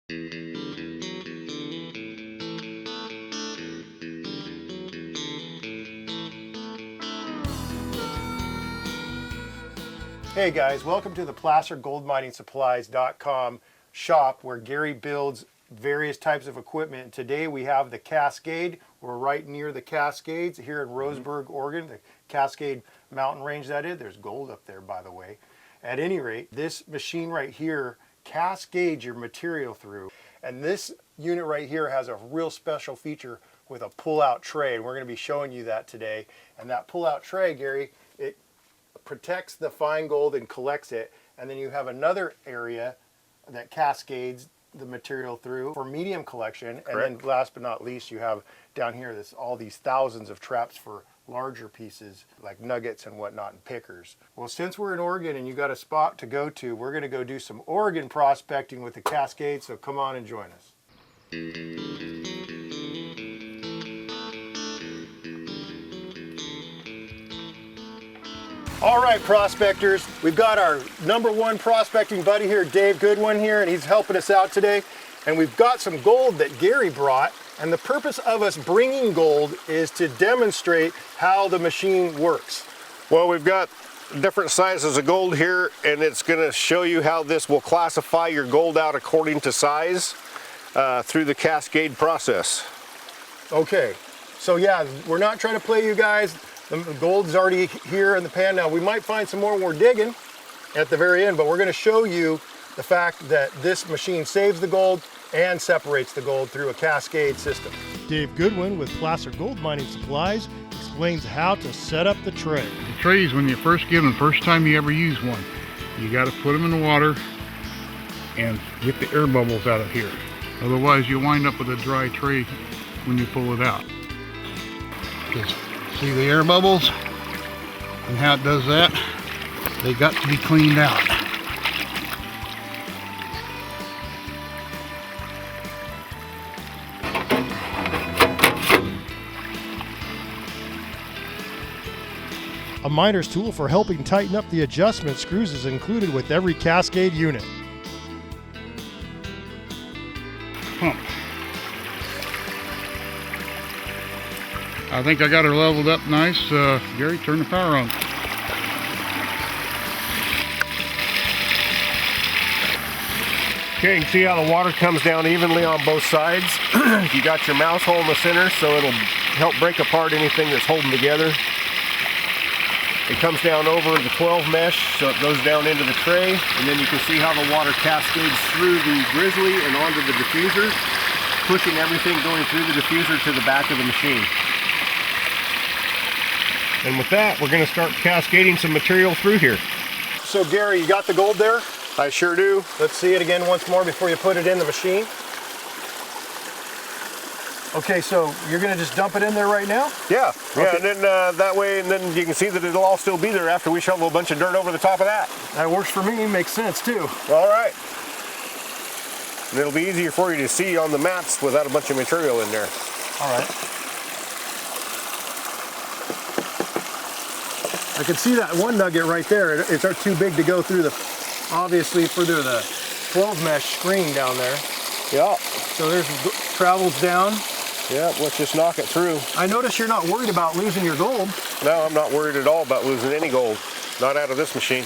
Hey guys, welcome to the placergoldminingsupplies.com shop where Gary builds various types of equipment. And today we have the Cascade. We're right near the Cascades here in Roseburg, Oregon, the Cascade mountain range that is. There's gold up there, by the way. At any rate, this machine right here cascades your material through. And this unit right here has a real special feature with a pull-out tray. And we're going to be showing you that today. And that pull-out tray, Gary, it protects the fine gold and collects it. And then you have another area that cascades the material through for medium collection. Correct. And then last but not least, you have down here all these thousands of traps for larger pieces like nuggets and whatnot and pickers. Well, since we're in Oregon and you got a spot to go to, we're going to go do some Oregon prospecting with the Cascade, so come on and join us. All right, prospectors, we've got our #1 prospecting buddy here, Dave Goodwin here, and he's helping us out today. And we've got some gold that Gary brought, and the purpose of us bringing gold is to demonstrate how the machine works. Well, we've got different sizes of gold here, and it's going to show you how this will classify your gold out according to size through the Cascade process. Okay, so yeah, we're not trying to play you guys. The gold's already here in the pan. Now, we might find some more when we're digging at the very end, but we're going to show you the fact that this machine saves the gold and separates the gold through a Cascade system. Dave Goodwin with Placer Gold Mining Supplies explains how to set up the tray. The trays, when you first get them, first time you ever use one, you got to put them in the water and get the air bubbles out of here. Otherwise, you'll wind up with a dry tray when you pull it out. Because see the air bubbles and how it does that? They got to be cleaned out. A miner's tool for helping tighten up the adjustment screws is included with every Cascade unit. Pump. I think I got her leveled up nice. Gary, turn the power on. Okay, you can see how the water comes down evenly on both sides. You got your mouse hole in the center, so it'll help break apart anything that's holding together. It comes down over the 12 mesh, so it goes down into the tray, and then you can see how the water cascades through the grizzly and onto the diffuser, pushing everything going through the diffuser to the back of the machine. And with that, we're going to start cascading some material through here. So Gary, you got the gold there? I sure do. Let's see it again once more before you put it in the machine. Okay, so you're going to just dump it in there right now? Yeah, okay. Yeah, and then that way, and then you can see that it'll all still be there after we shovel a bunch of dirt over the top of that. That works for me, makes sense too. All right. And it'll be easier for you to see on the mats without a bunch of material in there. All right. I can see that one nugget right there. It's too big to go through obviously through the 12 mesh screen down there. Yeah. So there's travels down. Yeah, let's just knock it through. I notice you're not worried about losing your gold. No, I'm not worried at all about losing any gold. Not out of this machine.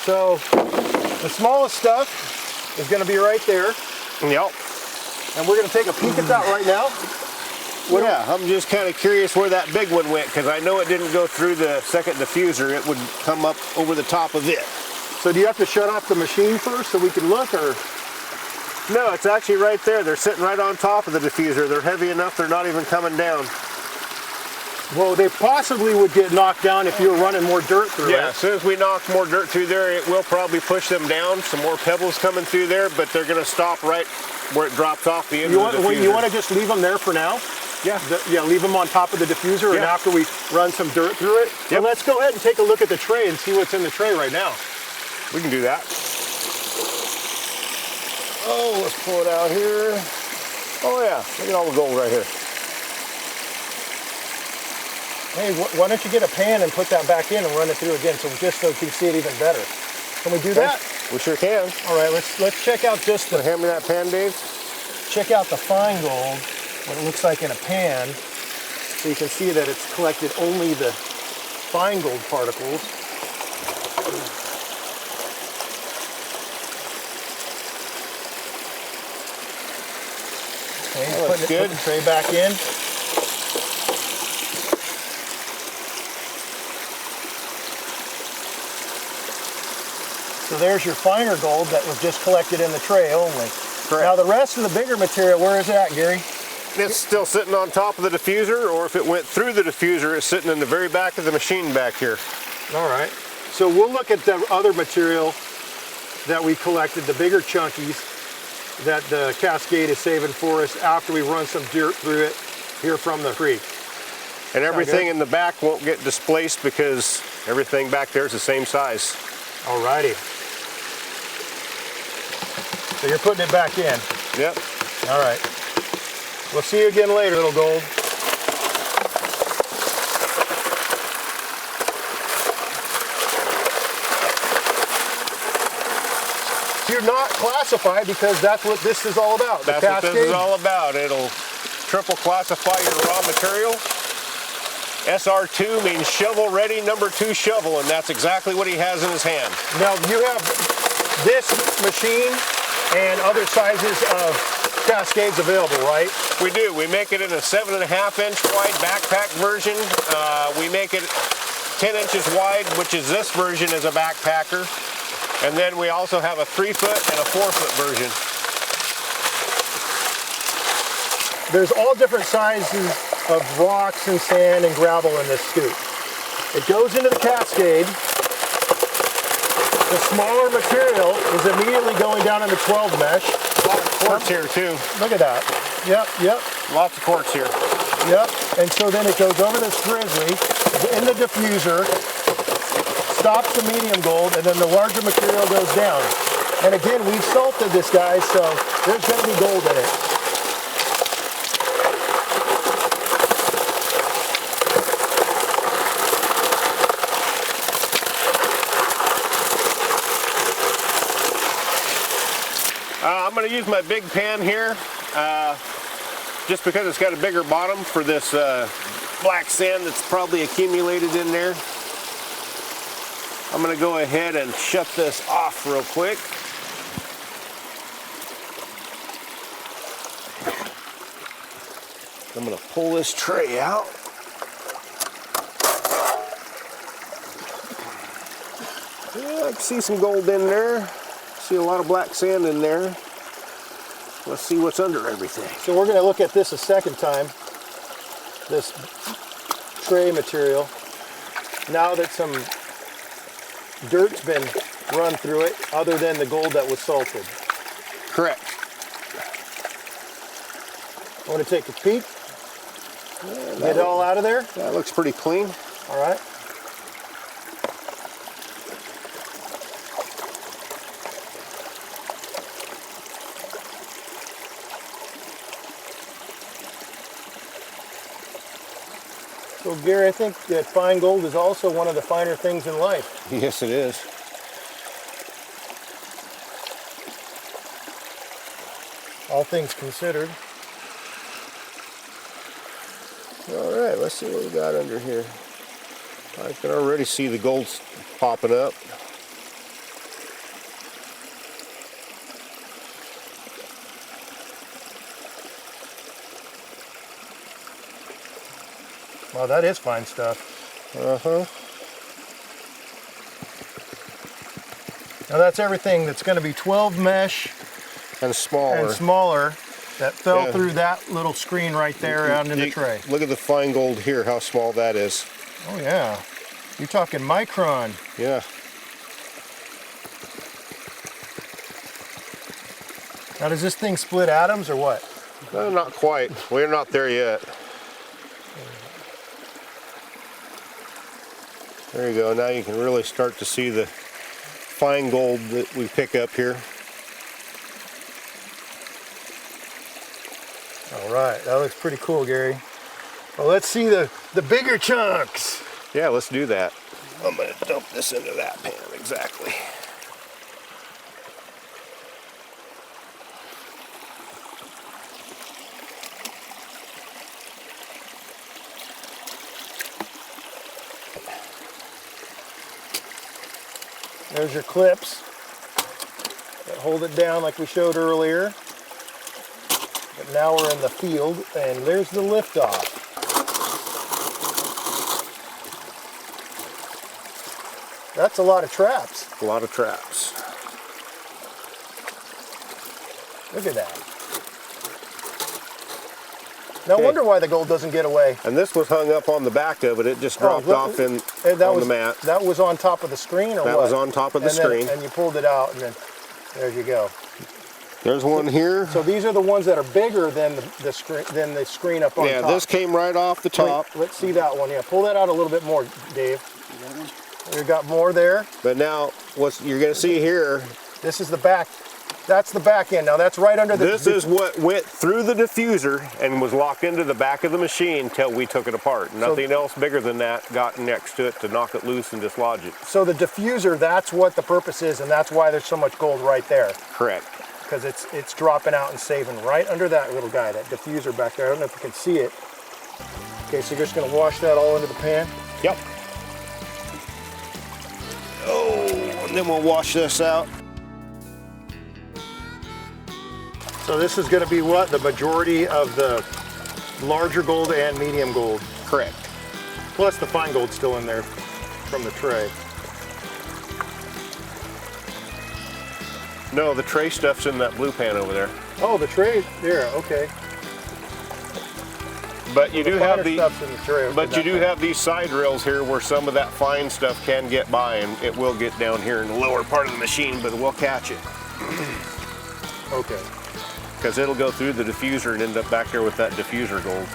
So the smallest stuff is going to be right there. Yep. And we're going to take a peek at that right now. Yeah, I'm just kind of curious where that big one went, because I know it didn't go through the second diffuser. It would come up over the top of it. So do you have to shut off the machine first so we can look, or? No, it's actually right there. They're sitting right on top of the diffuser. They're heavy enough, they're not even coming down. Well, they possibly would get knocked down if you were running more dirt through it. Yeah, as soon as we knock more dirt through there, it will probably push them down. Some more pebbles coming through there, but they're going to stop right where it drops off the end of the diffuser. You want to just leave them there for now? Yeah. Yeah, leave them on top of the diffuser, and after we run some dirt through it. Yep. So let's go ahead and take a look at the tray and see what's in the tray right now. We can do that. Oh, let's pull it out here. Oh yeah, look at all the gold right here. Hey, why don't you get a pan and put that back in and run it through again, so you can see it even better. Can we do that? We sure can. All right, let's check out just the Hand me that pan, Dave. check out the fine gold, what it looks like in a pan, so you can see that it's collected only the fine gold particles. Okay, That looks good. Put the tray back in. So there's your finer gold that was just collected in the tray only. Correct. Now the rest of the bigger material, where is it at, Gary? It's still sitting on top of the diffuser, or if it went through the diffuser, it's sitting in the very back of the machine back here. All right. So we'll look at the other material that we collected, the bigger chunkies that the Cascade is saving for us after we run some dirt through it here from the creek. And everything in the back won't get displaced because everything back there is the same size. All righty. So you're putting it back in. Yep. All right. We'll see you again later, little gold. You're not classified because that's what this is all about. That's what this is all about. It'll triple classify your raw material. SR2 means shovel ready, number 2 shovel, and that's exactly what he has in his hand. Now you have this machine and other sizes of Cascades available, right? We do. We make it in a 7.5-inch wide backpack version. We make it 10 inches wide, which is this version as a backpacker. And then we also have a 3-foot and a 4-foot version. There's all different sizes of rocks and sand and gravel in this scoop. It goes into the Cascade. The smaller material is immediately going down in the 12 mesh. A lot of quartz here too. Look at that. Yep. Lots of quartz here. Yep. And so then it goes over this grizzly in the diffuser, stops the medium gold, and then the larger material goes down. And again, we've salted this, guys, so there's going to be gold in it. I'm going to use my big pan here, just because it's got a bigger bottom for this black sand that's probably accumulated in there. I'm going to go ahead and shut this off real quick. I'm going to pull this tray out. Yeah, I can see some gold in there. See a lot of black sand in there. Let's see what's under everything. So we're going to look at this a second time, this tray material. Now that some dirt's been run through it, other than the gold that was salted. Correct. I want to take a peek. Get it all out of there. That looks pretty clean. All right. So Gary, I think that fine gold is also one of the finer things in life. Yes, it is. All things considered. All right, let's see what we got under here. I can already see the gold popping up. Wow, that is fine stuff. Uh-huh. Now that's everything that's going to be 12 mesh And smaller that fell Yeah. through that little screen right there out in the tray. Look at the fine gold here, how small that is. Oh yeah. You're talking micron. Yeah. Now does this thing split atoms or what? No, not quite. We're not there yet. There you go. Now you can really start to see the fine gold that we pick up here. All right, that looks pretty cool, Gary. Well, let's see the bigger chunks. Yeah, let's do that. I'm going to dump this into that pan, exactly. There's your clips that hold it down like we showed earlier. But now we're in the field, and there's the lift off. That's a lot of traps. A lot of traps. Look at that. No wonder why the gold doesn't get away. And this was hung up on the back of it. It just dropped off on the mat. That was on top of the screen, or what? That was on top of the screen. And you pulled it out, and then there you go. There's one here. So these are the ones that are bigger than the screen up on top. Yeah, this came right off the top. Let's see that one. Yeah, pull that out a little bit more, Dave. You got more there. But now, what you're going to see here. This is the back. That's the back end. Now that's right under the... This is what went through the diffuser and was locked into the back of the machine until we took it apart. Nothing else bigger than that got next to it to knock it loose and dislodge it. So the diffuser, that's what the purpose is, and that's why there's so much gold right there. Correct. Because it's dropping out and saving right under that little guy, that diffuser back there. I don't know if you can see it. Okay, so you're just going to wash that all into the pan? Yep. Oh, and then we'll wash this out. So this is going to be what? The majority of the larger gold and medium gold. Correct. Plus the fine gold still in there from the tray. No, the tray stuff's in that blue pan over there. Oh, the tray there. Okay. But you do have stuff's in the tray. But you do have these side rails here where some of that fine stuff can get by, and it will get down here in the lower part of the machine, but we'll catch it. Okay. Because it'll go through the diffuser and end up back there with that diffuser gold.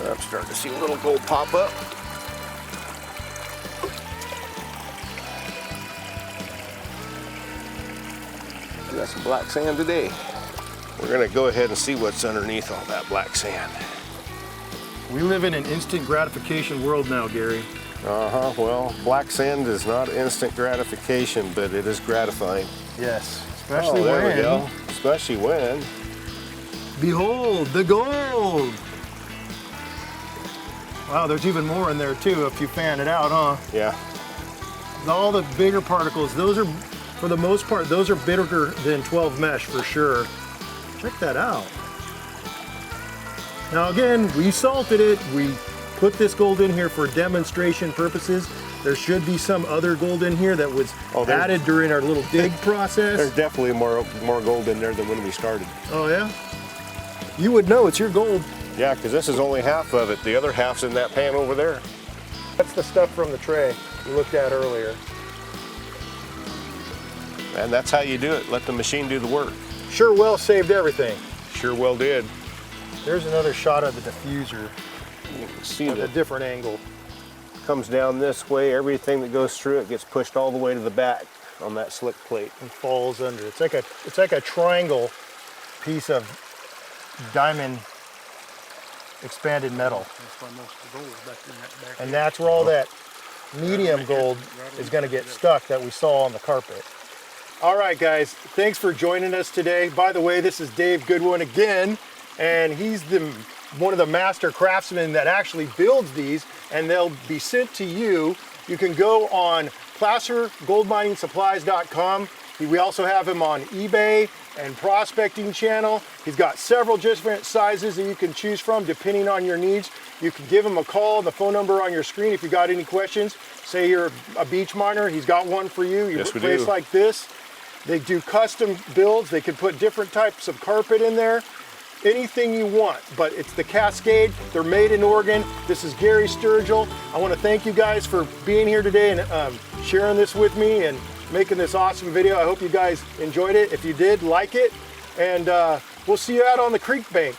I'm starting to see a little gold pop up. We got some black sand today. We're gonna go ahead and see what's underneath all that black sand. We live in an instant gratification world now, Gary. Well, black sand is not instant gratification, but it is gratifying. Yes, especially there when... we go. Especially when... Behold, the gold! Wow, there's even more in there too if you fan it out, huh? Yeah. All the bigger particles, those are, for the most part, those are bigger than 12 mesh for sure. Check that out. Now again, we salted it. We put this gold in here for demonstration purposes. There should be some other gold in here that was added during our little dig process. There's definitely more gold in there than when we started. Oh yeah? You would know, it's your gold. Yeah, because this is only half of it. The other half's in that pan over there. That's the stuff from the tray we looked at earlier. And that's how you do it. Let the machine do the work. Sure well saved everything. Sure well did. There's another shot of the diffuser. You can see at a that different angle. Comes down this way. Everything that goes through it gets pushed all the way to the back on that slick plate. And falls under. It's like a triangle piece of diamond expanded metal. That's why most of the gold is back in that back. And that's where all that medium gold is going to get stuck that we saw on the carpet. All right, guys, thanks for joining us today. By the way, this is Dave Goodwin again, and he's one of the master craftsmen that actually builds these, and they'll be sent to you. You can go on placergoldminingsupplies.com. We also have him on eBay and Prospecting Channel. He's got several different sizes that you can choose from depending on your needs. You can give him a call, the phone number on your screen if you got any questions. Say you're a beach miner, he's got one for you. You Yes, have a place like this. They do custom builds. They can put different types of carpet in there. Anything you want, but it's the Cascade. They're made in Oregon. This is Gary Sturgill. I want to thank you guys for being here today and sharing this with me and making this awesome video. I hope you guys enjoyed it. If you did, like it, and we'll see you out on the creek bank.